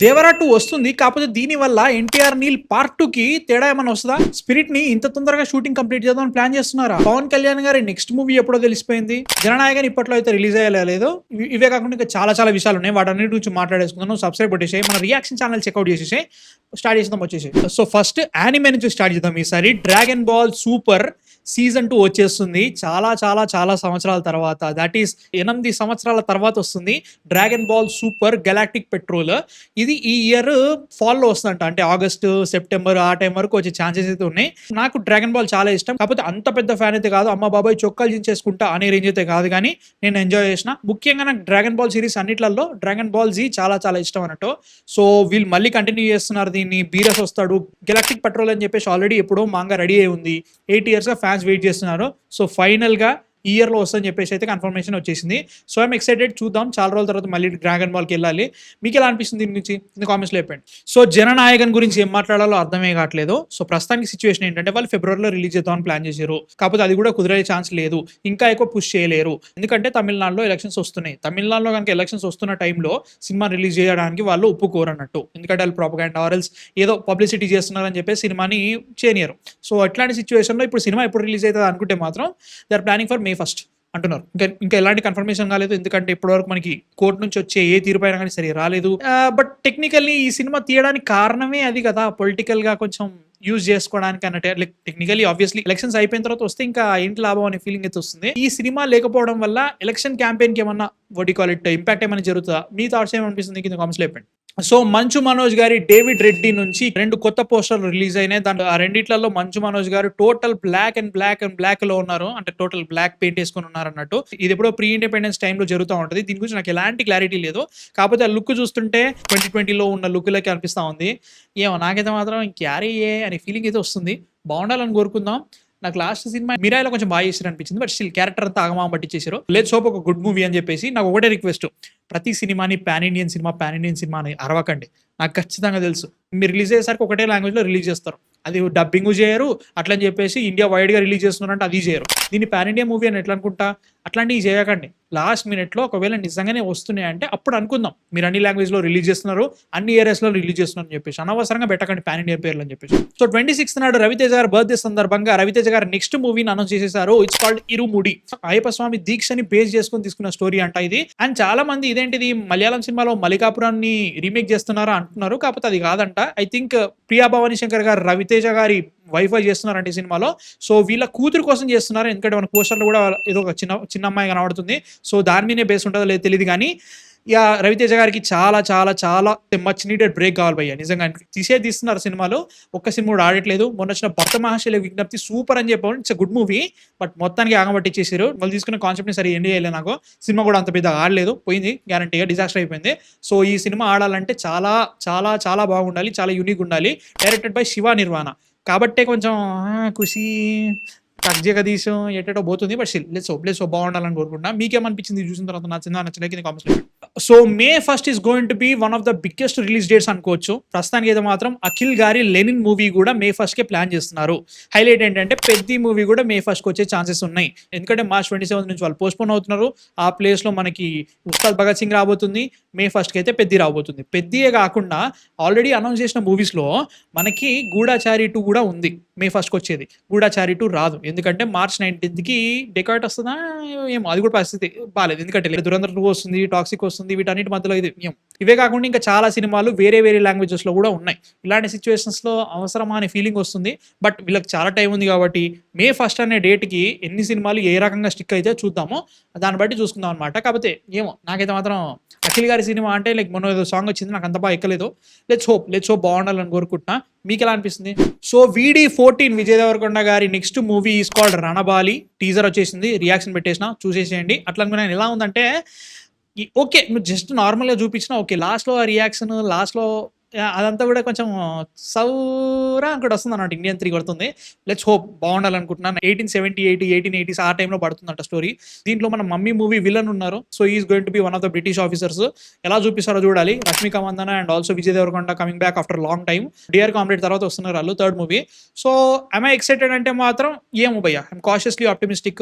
దేవరా 2 వస్తుంది. కాపోతే దీనివల్ల 'ఎన్టీఆర్ నీల్ పార్ట్ 2కి తేడా ఏమన్నా వస్తదా? 'స్పిరిట్‌ని' ఇంత తొందరగా షూటింగ్ కంప్లీట్ చేద్దామని ప్లాన్ చేస్తున్నారా? 'పవన్ కళ్యాణ్' గారి నెక్స్ట్ మూవీ ఎప్పుడో తెలిసిపోయింది. 'జననాయకన్' ఇప్పట్లో అయితే రిలీజ్ అయ్యేలా లేదు. ఇవే కాకుండా ఇంకా చాలా చాలా విషయాలున్నాయి. వాటన్నిటి గురించి మాట్లాడేసుకుందాం. నువ్వు సబ్స్క్రైబ్ కొట్టేసేయి. మన రియాక్షన్ ఛానల్ చెక్‌ఔట్ చేసేసేయి. స్టార్ట్ చేసేద్దాం వచ్చేసేయి. సో ఫస్ట్ యానిమే నుంచి స్టార్ట్ చేద్దాం ఈసారి. 'డ్రాగన్ బాల్ సూపర్' సీజన్ 2 వచ్చేస్తుంది. చాలా చాలా చాలా సంవత్సరాల తర్వాత, దట్ ఈస్ 8 సంవత్సరాల తర్వాత వస్తుంది 'dragon ball super Galactic Patrol'. ఇది ఈ ఇయర్ ఫాల్లో వస్తుందంట. అంటే ఆగస్టు, సెప్టెంబర్ ఆ టైం వరకు వచ్చే ఛాన్సెస్ అయితే ఉన్నాయి. నాకు 'డ్రాగన్ బాల్' చాలా ఇష్టం. కాకపోతే అంత పెద్ద ఫ్యాన్ అయితే కాదు. అమ్మ బాబాయ్ చొక్కాలు చించేసుకుంటా అనే రేంజ్ అయితే కాదు, కానీ నేను ఎంజాయ్ చేసిన. ముఖ్యంగా నాకు 'డ్రాగన్ బాల్' సిరీస్ అన్నిట్లలో 'డ్రాగన్ బాల్ జీ' చాలా చాలా ఇష్టం అన్నట్టు. సో వీళ్ళు మళ్ళీ కంటిన్యూ చేస్తున్నారు దీన్ని. బీరస్ వస్తాడు. గెలాక్టిక్ పెట్రోల్ అని చెప్పేసి ఆల్రెడీ ఎప్పుడో మాంగా రెడీ అయి ఉంది. 8 ఇయర్స్గా ఫ్యాన్స్ వెయిట్ చేస్తున్నారు. సో ఫైనల్గా ఈ ఇయర్లో వస్తుందని చెప్పేసి అయితే కన్ఫర్మేషన్ వచ్చేసింది. So I'm excited. చూద్దాం, చాలా రోజుల తర్వాత మళ్ళీ 'డ్రాగన్ బాల్'కి వెళ్ళాలి. మీకు ఎలా అనిపిస్తుంది దీని నుంచి కామెంట్స్లో చెప్పండి. సో 'జననాయకన్' గురించి ఏం మాట్లాడాలో అర్థమే కావట్లేదు. సో ప్రస్తుతానికి సిచ్యువేషన్ ఏంటంటే వాళ్ళు ఫిబ్రవరిలో రిలీజ్ చేద్దామని ప్లాన్ చేశారు. కాకపోతే అది కూడా కుదిరే ఛాన్స్ లేదు. ఇంకా ఎక్కువ పుష్ చేయలేరు, ఎందుకంటే తమిళనాడులో ఎలక్షన్స్ వస్తున్నాయి. తమిళనాడులో కనుక ఎలక్షన్స్ వస్తున్న టైంలో సినిమా రిలీజ్ చేయడానికి వాళ్ళు ఒప్పుకోరు అన్నట్టు. ఎందుకంటే వాళ్ళు ప్రాపగాండా ఆర్ఎల్స్ ఏదో పబ్లిసిటీ చేస్తున్నారని చెప్పి సినిమాని చేయనియరు. సో అట్లాంటి సిచ్యువేషన్లో ఇప్పుడు సినిమా ఎప్పుడు రిలీజ్ అవుతుంది అనుకుంటే మాత్రం దే ఆర్ ప్లానింగ్ ఫర్ మే 1 అంటున్నారు. ఇంకా ఎలాంటి కన్ఫర్మేషన్ కాలేదు, ఎందుకంటే ఇప్పటివరకు మనకి కోర్టు నుంచి వచ్చే ఏ తీర్పు అయినా కానీ సరే రాలేదు. బట్ టెక్నికల్లీ ఈ సినిమా తీయడానికి కారణమే అది కదా, పొలిటికల్ గా కొంచెం యూజ్ చేసుకోవడానికి అన్నట్టు. లైక్ టెక్నికలీ ఆబ్వియస్లీ ఎలక్షన్స్ అయిపోయిన తర్వాత వస్తే ఇంకా ఏంటి లాభం అనే ఫీలింగ్ అయితే వస్తుంది. ఈ సినిమా లేకపోవడం వల్ల ఎలక్షన్ క్యాంపెయిన్ కి ఏమన్నా ఇంపాక్ట్ ఏమైనా జరుగుతుందా? మీ థాట్స్ ఏమనిపిస్తుంది కింద కామెంట్స్ లో చెప్పండి. సో మంచు మనోజ్ గారి 'డేవిడ్ రెడ్డి' నుంచి 2 కొత్త పోస్టర్లు రిలీజ్ అయినాయి. ఆ రెండిట్లలో మంచు మనోజ్ గారు టోటల్ బ్లాక్ లో ఉన్నారు. అంటే టోటల్ బ్లాక్ పెయింట్ వేసుకొని ఉన్నారు అన్నట్టు. ఇది ఎప్పుడో ప్రీ ఇండిపెండెన్స్ టైంలో జరుగుతూ ఉంటుంది. దీని గురించి నాకు ఎలాంటి క్లారిటీ లేదు. కాకపోతే ఆ లుక్ చూస్తుంటే 2020లో ఉన్న లుక్ లకి అనిపిస్తా ఉంది. ఏమో నాకైతే మాత్రం క్యారీయే అనే ఫీలింగ్ అయితే వస్తుంది. బాగుండాలని కోరుకుందాం. నాకు లాస్ట్ సినిమా మిరాయిలో కొంచెం బాగా చేశారు అనిపించింది. బట్ స్టిల్ క్యారెక్టర్ అంతా ఆగమాగం పట్టించేశారు. లేదు సోప్ ఒక గుడ్ మూవీ అని చెప్పేసి నాకు ఒకటే రిక్వెస్ట్, ప్రతి సినిమాని పాన్ ఇండియన్ సినిమా అని అరవకండి. నాకు ఖచ్చితంగా తెలుసు మీరు రిలీజ్ అయ్యేసరికి ఒకటే లాంగ్వేజ్లో రిలీజ్ చేస్తారు. అది డబ్బింగ్ చేయరు. అట్లని చెప్పేసి ఇండియా వైడ్గా రిలీజ్ చేస్తున్నారంటే అది చేయరు. దీన్ని పాన్ ఇండియా మూవీ అని ఎట్లా అనుకుంటా? అట్లాంటివి చేయకండి. లాస్ట్ మినిట్లో ఒకవేళ నిజంగానే వస్తున్నాయంటే అప్పుడు అనుకుందాం. మీరు అన్ని లాంగ్వేజ్లో రిలీజ్ చేస్తున్నారు, అన్ని ఏరియాస్లో రిలీజ్ చేస్తున్నారు అని చెప్పేసి అనవసరంగా పెట్టకండి పాన్ ఇండియా పేర్లు అని చెప్పేసి. సో 26th నాడు రవితేజ గారి బర్త్డే సందర్భంగా రవితేజ గారి నెక్స్ట్ మూవీని అనౌన్స్ చేసేసారు. It's called Irumudi. అయ్యప్ప స్వామి దీక్షని బేస్ చేసుకుని తీసుకున్న స్టోరీ అంట ఇది. అండ్ చాలా మంది ఇదేంటిది మలయాళం సినిమాలో మల్లికాపురాన్ని రీమేక్ చేస్తున్నారా అంటున్నారు. కాకపోతే అది కాదంట. ఐ థింక్ ప్రియా భవానీ శంకర్ గారు రవితేజ గారి వైఫై చేస్తున్నారంటే ఈ సినిమాలో. సో వీళ్ళ కూతురు కోసం చేస్తున్నారు. ఎందుకంటే మన పోస్టర్లో కూడా ఏదో ఒక చిన్న అమ్మాయి కనబడుతుంది. సో దాని మీదే బేస్ ఉంటుందో లేదో తెలియదు, కానీ ఇక రవితేజ గారికి చాలా చాలా చాలా మచ్ నీడెడ్ బ్రేక్ కావాలి భయ్య. నిజంగా తీస్తున్నారు సినిమాలో. ఒక్క సినిమా కూడా ఆడట్లేదు. మొన్న వచ్చిన భర్త మహాశైల విజ్ఞప్తి సూపర్ అని చెప్పాను. It's good movie. బట్ మొత్తానికి ఆగబట్టించేసారు. వాళ్ళు తీసుకున్న కాన్సెప్ట్ని సరే ఎండ్ చేయలేదు. నాకు సినిమా కూడా అంత పెద్దగా ఆడలేదు, పోయింది గ్యారంటీగా, డిజాస్టర్ అయిపోయింది. సో ఈ సినిమా ఆడాలంటే చాలా చాలా చాలా బాగుండాలి, చాలా యూనిక్ ఉండాలి. Directed by Shiva Nirvana. కాబట్టే కొంచెం ఖుషి తగ్జగదీశం ఎటో పోతుంది. బట్ స్టిల్ లెట్స్ బాగుండాలని కోరుకుంటున్నా. మీకేమనిపించింది చూసిన తర్వాత? నచ్చిన comments. So May 1 is going to be one of the biggest release dates అనుకోవచ్చు. ప్రస్తుతానికి అయితే మాత్రం అఖిల్ గారి 'లెనిన్' మూవీ కూడా మే 1కే ప్లాన్ చేస్తున్నారు. హైలైట్ ఏంటంటే పెద్ది మూవీ కూడా మే 1కి వచ్చే ఛాన్సెస్ ఉన్నాయి. ఎందుకంటే March 27 నుంచి వాళ్ళు పోస్ట్పోన్ అవుతున్నారు. ఆ ప్లేస్ లో మనకి ఉస్తాద్ భగత్ సింగ్ రాబోతుంది. మే 1కి అయితే పెద్ది రాబోతుంది. పెద్దియే కాకుండా ఆల్రెడీ అనౌన్స్ చేసిన మూవీస్ లో మనకి 'గూఢచారి 2' కూడా ఉంది. మే 1కి వచ్చేది. 'గూఢచారి 2' రాదు, ఎందుకంటే March 19కి డెకాయిట్ వస్తుందా ఏమో, అది కూడా పరిస్థితి బాగాలేదు. ఎందుకంటే 'దురంధర్ 2' వస్తుంది, 'టాక్సిక్' వస్తుంది. వీటన్నిటి మధ్యలో ఇవే కాకుండా ఇంకా చాలా సినిమాలు వేరే లాంగ్వేజెస్ లో కూడా ఉన్నాయి. ఇలాంటి సిచ్యువేషన్స్ లో అవసరమా అనే ఫీలింగ్ వస్తుంది. బట్ వీళ్ళకి చాలా టైం ఉంది కాబట్టి మే 1 అనే డేట్ కి ఎన్ని సినిమాలు ఏ రకంగా స్టిక్ అయితే చూద్దామో దాన్ని బట్టి చూసుకుందాం అనమాట. కాకపోతే ఏమో నాకైతే మాత్రం అఖిల్ గారి సినిమా అంటే లైక్ మొన్న ఏదో సాంగ్ వచ్చింది, నాకు అంత బాగా ఎక్కలేదు. లెట్స్ హోప్ బాగుండాలని కోరుకుంటున్నా. మీకు ఎలా అనిపిస్తుంది? సో VD14 విజయ్ దేవరకొండ గారి next movie is called 'Ranabaali'. Teaser వచ్చేసింది, రియాక్షన్ పెట్టేసిన, చూసేసేయండి. అట్లా అనుకున్నాను. ఎలా ఉందంటే ఓకే, నువ్వు జస్ట్ నార్మల్గా చూపించినా ఓకే, లాస్ట్లో ఆ రియాక్షన్, లాస్ట్లో అదంతా కూడా కొంచెం సౌరా అని కూడా వస్తుందన్నమాట. ఇండియన్ 3 కొడుతుంది. Let's hope బాగుండాలనుకుంటున్నాను. 1878, 1880s ఆ టైంలో పడుతుందంట స్టోరీ. దీంట్లో మన 'మమ్మీ' మూవీ విలన్ ఉన్నారు. So, he is going to be one of the British officers. ఎలా చూపిస్తారో చూడాలి. 'Rashmika Mandanna' and also 'Vijay Deverakonda' coming back after long time. 'Dear Comrade' తర్వాత వస్తున్నారు ఆళ్ళు third movie. So, am I excited అంటే మాత్రం ఏమో భయ్యా! I'm cautiously optimistic.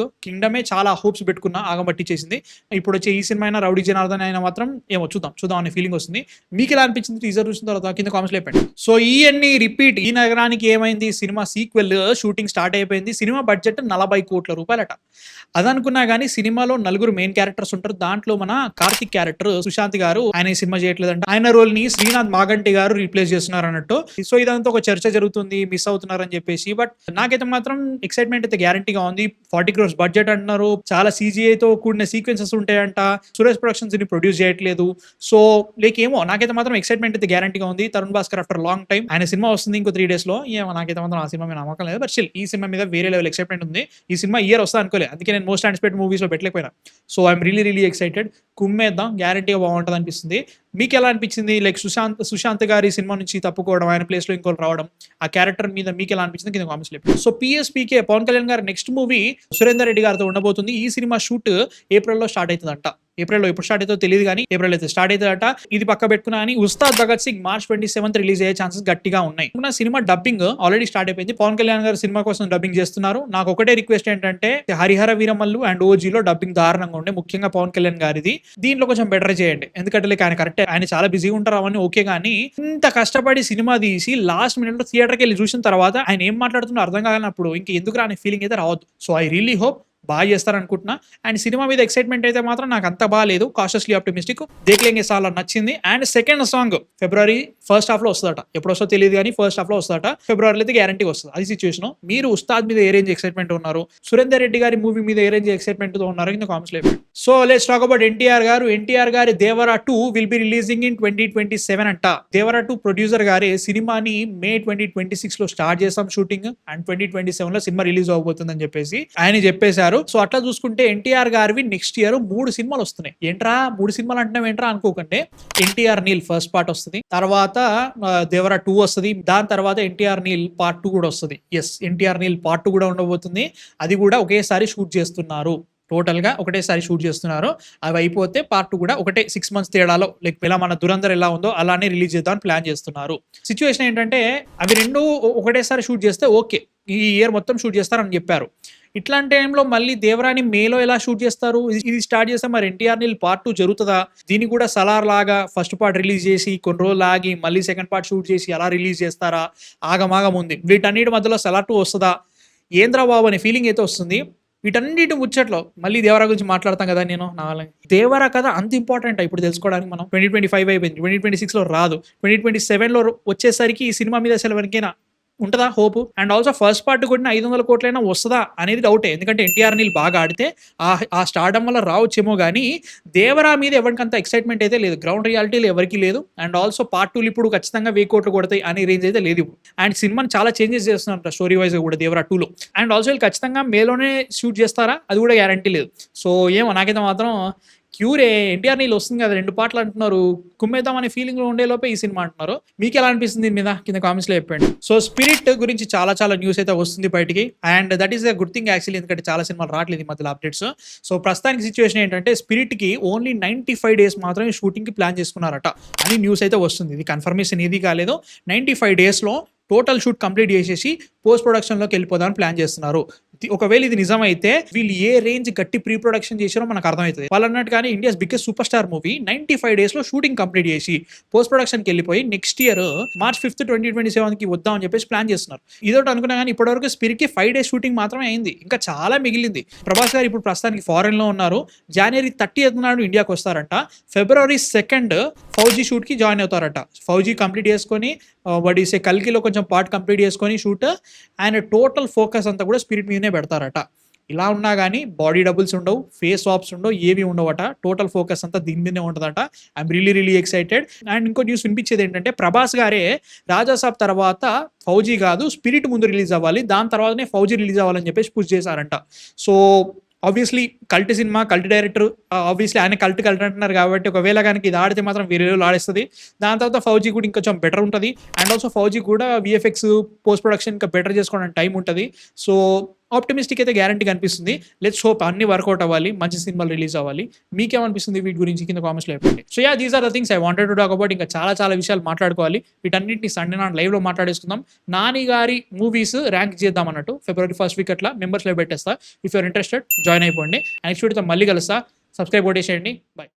'కింగ్డమే' చాలా హోప్స్ పెట్టుకున్నా ఆగమట్టిచ్చేసింది. ఇప్పుడొచ్చే ఈ సినిమా అయినా 'రౌడీ జనార్దన్' అయినా మాత్రం ఏమో చూద్దాం అనే ఫీలింగ్ వస్తుంది. మీకెలా అనిపించింది టీజర్ చూసిన తర్వాత కింద కామెంట్స్‌లో చెప్పండి. సో, ఇయన్నీ రిపీట్ ఈ నగరానికి ఏమైంది సినిమా సీక్వెల్ షూటింగ్ స్టార్ట్ అయిపోయింది. సినిమా బడ్జెట్ 40,00,00,000 అదనుకున్నా గానీ సినిమాలో నలుగురు మెయిన్ క్యారెక్టర్స్ ఉంటారు. దాంట్లో మన కార్తిక్ క్యారెక్టర్ సుశాంత్ గారు ఆయన ఈ సినిమా చేయట్లేదంట. ఆయన రోల్ ని శ్రీనాథ్ మాగంటి గారు రీప్లేస్ చేస్తున్నారు అన్నట్టు. సో, ఇదంతా ఒక చర్చ జరుగుతుంది. మిస్ అవుతున్నారని చెప్పేసి. బట్ నాకైతే మాత్రం ఎక్సైట్‌మెంట్ అయితే గ్యారంటీగా ఉంది. 40 క్రోర్స్ బడ్జెట్ అంటున్నారు. చాలా సీజీఐతో కూడిన సీక్వెన్సెస్ ఉంటాయంట. సురేష్ ప్రొడక్షన్స్ ని ప్రొడ్యూస్ చేయట్లేదు. సో, ఏమో నాకైతే మాత్రం ఎక్సైట్‌మెంట్ అయితే గ్యారంటీగా ఉంది. Tarun Bhaskar after long time ఆయన సినిమా వస్తుంది ఇంకో 3 డేస్‌లో. ఏమో నాకైతే మాత్రం ఆ సినిమా మీద నమ్మకం లేదు. బట్ స్టిల్ ఈ సినిమా మీద వేరే లెవెల్ ఎక్సైట్‌మెంట్ ఉంది. ఈ సినిమా ఈ ఇయర్ వస్తది అనుకోలే. అందుకే నేను మోస్ట్ యాంటిసిపేటెడ్ మూవీస్‌లో పెట్టలేకపోయినా. So, I'm really excited. కుమ్మేద్దాం గ్యారంటీగా బాగుంటది అనిపిస్తుంది. మీకెలా అనిపించింది? లైక్ సుశాంత్ గారి సినిమా నుంచి తప్పుకోవడం, ఆయన ప్లేస్‌లో ఇంకోళ్ళు రావడం, ఆ క్యారెక్టర్ మీద మీకెలా అనిపించింది కింద కామెంట్స్‌లో చెప్పండి. సో, పీఎస్‌పీకే పవన్ కళ్యాణ్ గారి నెక్స్ట్ మూవీ సురేందర్ రెడ్డి గారితో ఉండబోతుంది. ఈ సినిమా షూట్ ఏప్రిల్‌లో స్టార్ట్ అయితదంట. ఏప్రిల్‌లో ఎప్పుడు స్టార్ట్ అయితదో తెలీదు గానీ ఏప్రిల్ అయితే స్టార్ట్ అయితదట. ఇది పక్క పెట్టుకున్నా అని 'Ustaad Bhagat Singh' March 27th release అయ్యే ఛాన్సెస్ గట్టిగా ఉన్నాయి. నా సినిమా డబ్బింగ్ ఆల్రెడీ స్టార్ట్ అయిపోయింది. పవన్ కళ్యాణ్ గారు సినిమా కోసం డబ్బింగ్ చేస్తున్నారు. నాకు ఒకటే రిక్వెస్ట్ ఏంటంటే 'హరిహర వీరమల్లు' అండ్ 'ఓజీలో' డబ్బింగ్ దారుణంగా ఉండే. ముఖ్యంగా పవన్ కళ్యాణ్ గారిది. దీంట్లో కొంచెం బెటర్ చేయండి. ఎందుకంటే లైక్ ఆయన కరెక్టే. ఆయన చాలా బిజీగా ఉంటారు అవన్నీ ఓకే గానీ ఇంత కష్టపడి సినిమా తీసి లాస్ట్ మినిట్‌లో థియేటర్‌కి వెళ్లి చూసిన తర్వాత ఆయన ఏం మాట్లాడుతున్నారో అర్థం కానప్పుడు ఇంక ఎందుకురా అనే ఫీలింగ్ అయితే రావద్దు. సో, ఐ రియల్లీ హోప్ బాగా చేస్తారనుకుంటున్నా. అండ్ సినిమా మీద ఎక్సైట్‌మెంట్ అయితే మాత్రం నాకు అంత బాలేదు. Cautiously optimistic. 'దేఖ్‌లెంగే సాలా' నచ్చింది. And second song February first హాఫ్‌లో వస్తదట. ఎప్పుడొస్తదో తెలీదు గానీ ఫస్ట్ హాఫ్‌లో వస్తదట. ఫిబ్రవరిలో అయితే గ్యారంటీగా వస్తది. అది సిట్యుయేషన్. మీరు 'ఉస్తాద్' మీద ఏ రేంజ్ ఎక్సైట్‌మెంట్ ఉన్నారు? సురేందర్ రెడ్డి గారి మూవీ మీద ఏ రేంజ్ ఎక్సైట్‌మెంట్‌తో ఉన్నారో కింద కామెంట్స్‌లో చెప్పండి. So, let's talk about NTR గారు. ఎన్టీఆర్ గారి 'Devara 2' will be releasing in 2027 అంట. 'దేవరా 2' ప్రొడ్యూసర్ గారే సినిమాని మే 2026లో స్టార్ట్ చేసాం షూటింగ్ అండ్ 2027లో సినిమా రిలీజ్ అవబోతుందని చెప్పేసి ఆయన చెప్పేశారు. సో, అట్లా చూసుకుంటే ఎన్టీఆర్ గారివి నెక్స్ట్ ఇయర్ 3 సినిమాలు వస్తున్నాయి. ఏంట్రా 3 సినిమాలు అంటున్నావు ఏంట్రా అనుకోకండి. 'ఎన్టీఆర్ నీల్' ఫస్ట్ పార్ట్ వస్తది. తర్వాత 'దేవరా 2' వస్తది. దాని తర్వాత 'ఎన్టీఆర్ నీల్ పార్ట్ 2' కూడా వస్తది. యెస్ 'ఎన్టీఆర్ నీల్ పార్ట్ 2' కూడా ఉండబోతుంది. అది కూడా ఒకేసారి షూట్ చేస్తున్నారు. టోటల్‌గా ఒకటేసారి షూట్ చేస్తున్నారు. అవి అయిపోతే పార్ట్ 2 కూడా ఒకటే 6 మంత్స్ తేడాలో లైక్ ఇలా మన 'దురంధర్' ఎలా ఉందో అలానే రిలీజ్ చేద్దామని ప్లాన్ చేస్తున్నారు. సిట్యుయేషన్ ఏంటంటే అవి 2 ఒకటేసారి షూట్ చేస్తే ఓకే. ఈ ఇయర్ మొత్తం షూట్ చేస్తారని చెప్పారు. ఇట్లాంటి టైంలో మళ్ళీ 'దేవరాని' మేలో ఎలా షూట్ చేస్తారు? ఇది స్టార్ట్ చేస్తే మరి 'ఎన్టీఆర్ నీల్' పార్ట్ 2 జరుగుతదా? దీన్ని కూడా 'సలార్' లాగా ఫస్ట్ పార్ట్ రిలీజ్ చేసి కొన్ని రోజులు ఆగి మళ్ళీ సెకండ్ పార్ట్ షూట్ చేసి అలా రిలీజ్ చేస్తారా? ఆగమాగం ఉంది. వీటన్నిటి మధ్యలో 'సలార్ 2' వస్తదా? ఏంద్రా బాబు అనే ఫీలింగ్ అయితే వస్తుంది. వీటన్నిటి ముచ్చట్లో మళ్ళీ 'దేవరా' గురించి మాట్లాడతాం కదా నేను నా వల్ల. 'దేవరా' కథ అంత ఇంపార్టెంటా ఇప్పుడు తెలుసుకోవడానికి మనం? 2025 అయిపోయింది. 2026లో రాదు. 2027లో వచ్చేసరికి ఈ సినిమా మీద అసలు ఎవరికైనా ఉంటదా hope? And also first part కొట్టిన 500 కోట్లైనా వస్తదా అనేది డౌటే. ఎందుకంటే 'ఎన్టీఆర్ నీల్' బాగా ఆడితే ఆ స్టార్డమ్ వల్ల రావచ్చేమో గానీ 'దేవరా' మీద ఎవరికంత ఎక్సైట్‌మెంట్ అయితే లేదు. గ్రౌండ్ రియాలిటీలో ఎవరికీ లేదు. అండ్ ఆల్సో పార్ట్ 2లు ఇప్పుడు ఖచ్చితంగా 1000 కోట్లు కొడతాయి అనే రేంజ్ అయితే లేదు ఇప్పుడు. అండ్ సినిమాని చాలా చేంజెస్ చేస్తున్నారంట స్టోరీ వైస్‌గా కూడా 'దేవరా 2లో'. అండ్ ఆల్సో వీళ్ళు ఖచ్చితంగా మేలోనే షూట్ చేస్తారా? అది కూడా గ్యారంటీ లేదు. సో, ఏమో నాకైతే మాత్రం క్యూరే 'ఎన్టీఆర్ నీల్' వస్తుంది కదా 2 పార్ట్‌లు అంటున్నారు. కుమ్మేద్దాం అనే ఫీలింగ్‌లో ఉండే లోపే ఈ సినిమా అంటున్నారు. మీకెలా అనిపిస్తుంది దీని మీద? కింద కామెంట్స్‌లో చెప్పండి. సో, 'స్పిరిట్' గురించి చాలా న్యూస్ అయితే వస్తుంది బయటికి. And that is a good thing actually. ఎందుకంటే చాలా సినిమాలు రావట్లేదు ఈ మధ్యలో అప్డేట్స్. సో, ప్రస్తుతానికి సిట్యుయేషన్ ఏంటంటే 'స్పిరిట్‌కి' ఓన్లీ 95 డేస్ మాత్రమే షూటింగ్‌కి ప్లాన్ చేసుకున్నారట అని న్యూస్ అయితే వస్తుంది. ఇది కన్ఫర్మేషన్ ఏది కాలేదు. 95 డేస్‌లో టోటల్ షూట్ కంప్లీట్ చేసేసి పోస్ట్ ప్రొడక్షన్‌లోకి వెళ్ళిపోదామని ప్లాన్ చేస్తున్నారు. ఒకవేళ ఇది నిజమైతే వీళ్ళు ఏ రేంజ్ గట్టి ప్రీ ప్రొడక్షన్ చేశారో మనకు అర్థమవుతది. వాళ్ళు అన్నట్టుగానే India's biggest super star movie 95 డేస్‌లో షూటింగ్ కంప్లీట్ చేసి పోస్ట్ ప్రొడక్షన్‌కి వెళ్ళిపోయి నెక్స్ట్ ఇయర్ మార్చ్ 5th 2027కి వద్దాం అని చెప్పేసి ప్లాన్ చేస్తున్నారు. ఇదొకటి అనుకున్నా కానీ ఇప్పటివరకు 'స్పిరిట్‌కి' 5 డేస్ షూటింగ్ మాత్రమే అయింది. ఇంకా చాలా మిగిలింది. ప్రభాస్ గారు ఇప్పుడు ప్రస్తుతానికి ఫారెన్‌లో ఉన్నారు. జనవరి 30th నాడు ఇండియాకి వస్తారంట. ఫిబ్రవరి 2 ఫౌజీ షూట్‌కి జాయిన్ అవుతారట. ఫౌజీ కంప్లీట్ చేసుకొని కల్కిలో కొంచెం పార్ట్ కంప్లీట్ చేసుకొని షూట్ ఆయన టోటల్ ఫోకస్ అంతా కూడా 'స్పిరిట్' మీదనే పెడతారట. ఇలా ఉన్నా గానీ బాడీ డబుల్స్ ఉండవు, ఫేస్ స్వాప్స్ ఉండవు, ఏవి ఉండవట. టోటల్ ఫోకస్ అంతా దీని మీదనే ఉంటదట. I'm really excited. అండ్ ఇంకో న్యూస్ వినిపించేది ఏంటంటే ప్రభాస్ గారే 'రాజాసాబ్' తర్వాత ఫౌజీ కాదు 'స్పిరిట్' ముందు రిలీజ్ అవ్వాలి. దాని తర్వాతనే ఫౌజీ రిలీజ్ అవ్వాలని చెప్పేసి పుష్ చేశారంట. So, obviously cult cinema, cult director, obviously ఆయన కల్ట్ అంటున్నారు కాబట్టి ఒకవేళ కనుక ఇది ఆడితే మాత్రం వేరే లెవెల్ ఆడిస్తది. దాని తర్వాత ఫౌజీ కూడా ఇంకొంచెం బెటర్ ఉంటది. అండ్ ఆల్సో ఫౌజీ కూడా వీఎఫ్ఎక్స్, పోస్ట్ ప్రొడక్షన్ ఇంకా బెటర్ చేసుకోవడానికి టైం ఉంటది. సో ఆప్టిమిస్టిక్ అయితే గ్యారంటీగా అనిపిస్తుంది. లెట్స్ హోప్ అన్ని వర్కౌట్ అవ్వాలి, మంచి సినిమాలు రిలీజ్ అవ్వాలి. మీకేమనిపిస్తుంది వీటి గురించి కింద కామెంట్స్లో చెప్పండి. So these are the things I wanted to talk about. ఇంకా చాలా విషయాలు మాట్లాడుకోవాలి. వీటన్నిటిని సండే నాడు లైవ్లో మాట్లాడేసుకుందాం. నాని గారి మూవీస్ ర్యాంక్ చేద్దాం అన్నట్టు ఫిబ్రవరి 1st వీక్ అట్లా మెంబర్స్లో పెట్టేస్తా. ఇఫ్ యూఆర్ ఇంట్రెస్టెడ్ జాయిన్ అయిపోండి. నెక్స్ట్ వీడియోతో మళ్ళీ కలుస్తా. సబ్స్క్రైబ్ కొట్టేసేయండి. బై.